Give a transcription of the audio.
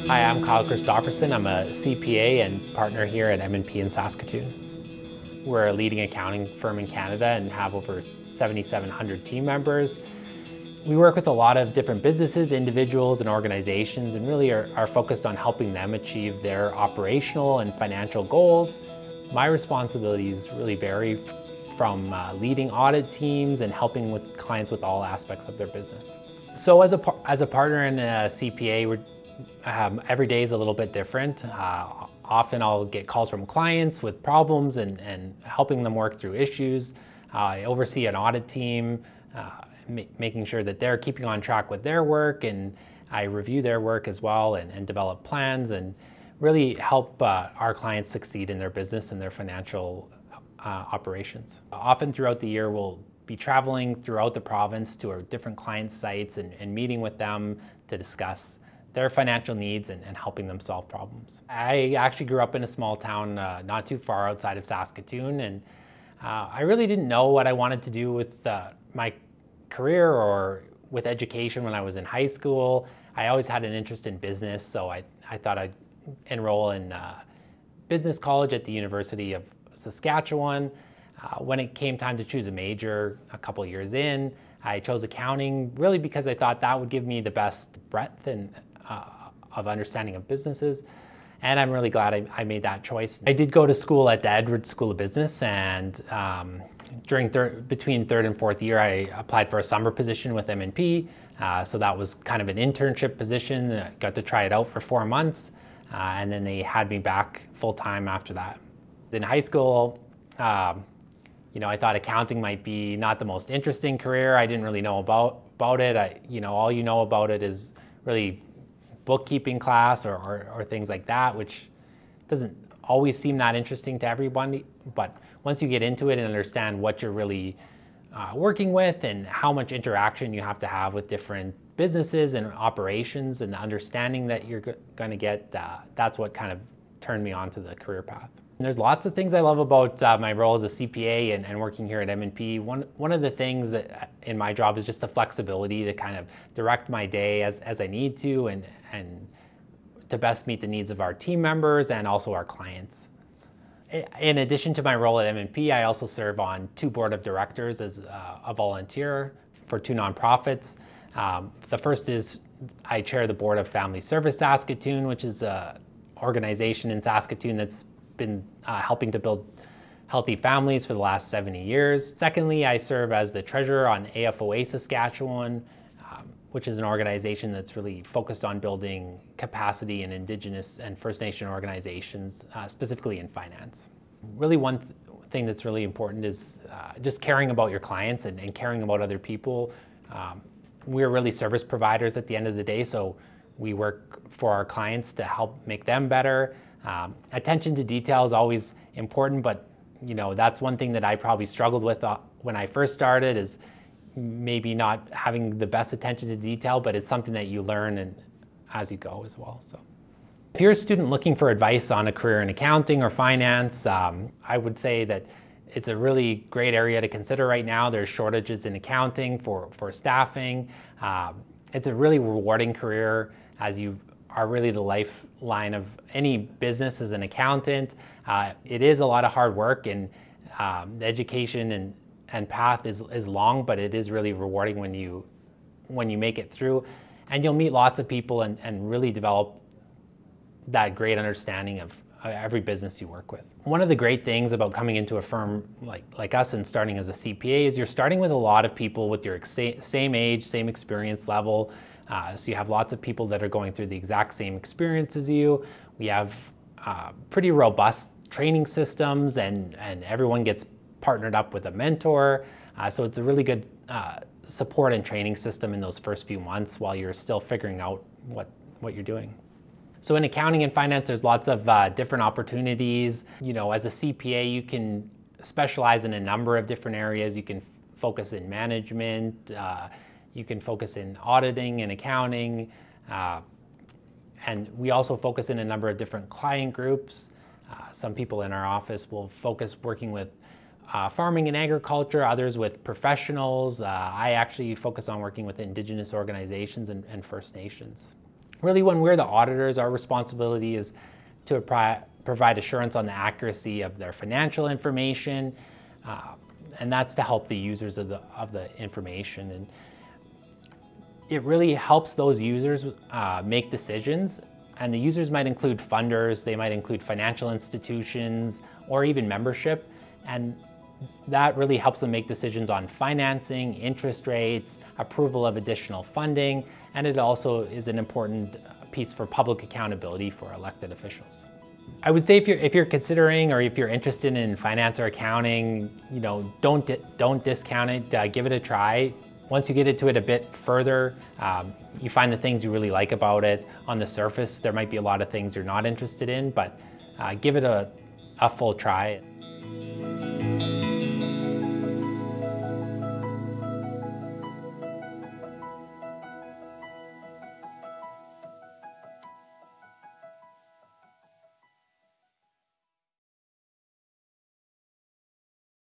Hi, I'm Kyle Christopherson. I'm a CPA and partner here at M&P in Saskatoon. We're a leading accounting firm in Canada and have over 7,700 team members. We work with a lot of different businesses, individuals, and organizations, and really are focused on helping them achieve their operational and financial goals. My responsibilities really vary from leading audit teams and helping with clients with all aspects of their business. So as a partner in a CPA, every day is a little bit different. Often I'll get calls from clients with problems and helping them work through issues. I oversee an audit team, making sure that they're keeping on track with their work, and I review their work as well and develop plans and really help our clients succeed in their business and their financial operations. Often throughout the year, we'll be traveling throughout the province to our different client sites and meeting with them to discuss their financial needs and helping them solve problems. I actually grew up in a small town not too far outside of Saskatoon, and I really didn't know what I wanted to do with my career or with education when I was in high school. I always had an interest in business, so I thought I'd enroll in business college at the University of Saskatchewan. When it came time to choose a major a couple years in, I chose accounting really because I thought that would give me the best breadth and of understanding of businesses, and I'm really glad I made that choice. I did go to school at the Edwards School of Business, and between third and fourth year, I applied for a summer position with M&P. So that was kind of an internship position. I got to try it out for 4 months, and then they had me back full time after that. In high school, I thought accounting might be not the most interesting career. I didn't really know about it. All you know about it is really bookkeeping class or things like that, which doesn't always seem that interesting to everybody. But once you get into it and understand what you're really working with and how much interaction you have to have with different businesses and operations and the understanding that you're going to get, that's what kind of turned me onto the career path. And there's lots of things I love about my role as a CPA and working here at M&P. One of the things in my job is just the flexibility to kind of direct my day as I need to and to best meet the needs of our team members and also our clients. In addition to my role at M&P, I also serve on 2 board of directors as a volunteer for 2 nonprofits. The first is I chair the board of Family Service Saskatoon, which is an organization in Saskatoon that's been helping to build healthy families for the last 70 years. Secondly, I serve as the treasurer on AFOA Saskatchewan, which is an organization that's really focused on building capacity in Indigenous and First Nation organizations, specifically in finance. Really one thing that's really important is just caring about your clients and caring about other people. We're really service providers at the end of the day, so we work for our clients to help make them better. Attention to detail is always important, but that's one thing that I probably struggled with when I first started, is maybe not having the best attention to detail, but it's something that you learn as you go as well. So if you're a student looking for advice on a career in accounting or finance, I would say that it's a really great area to consider right now. There's shortages in accounting for staffing. It's a really rewarding career, as you are really the lifeline of any business as an accountant. It is a lot of hard work, and the education and path is long, but it is really rewarding when you make it through, and you'll meet lots of people and really develop that great understanding of every business you work with. One of the great things about coming into a firm like us and starting as a CPA is you're starting with a lot of people with your same age, same experience level. So you have lots of people that are going through the exact same experience as you. We have pretty robust training systems, and everyone gets partnered up with a mentor. So it's a really good support and training system in those first few months while you're still figuring out what you're doing. So in accounting and finance, there's lots of different opportunities. As a CPA, you can specialize in a number of different areas. You can focus in management, you can focus in auditing and accounting, and we also focus in a number of different client groups. Some people in our office will focus working with farming and agriculture, others with professionals. I actually focus on working with Indigenous organizations and First Nations. Really, when we're the auditors, our responsibility is to provide assurance on the accuracy of their financial information, and that's to help the users of the information. And it really helps those users make decisions, and the users might include funders, they might include financial institutions, or even membership, and that really helps them make decisions on financing, interest rates, approval of additional funding, and it also is an important piece for public accountability for elected officials. I would say if you're considering, or if you're interested in finance or accounting, don't discount it. Give it a try. Once you get into it a bit further, you find the things you really like about it. On the surface, there might be a lot of things you're not interested in, but give it a full try.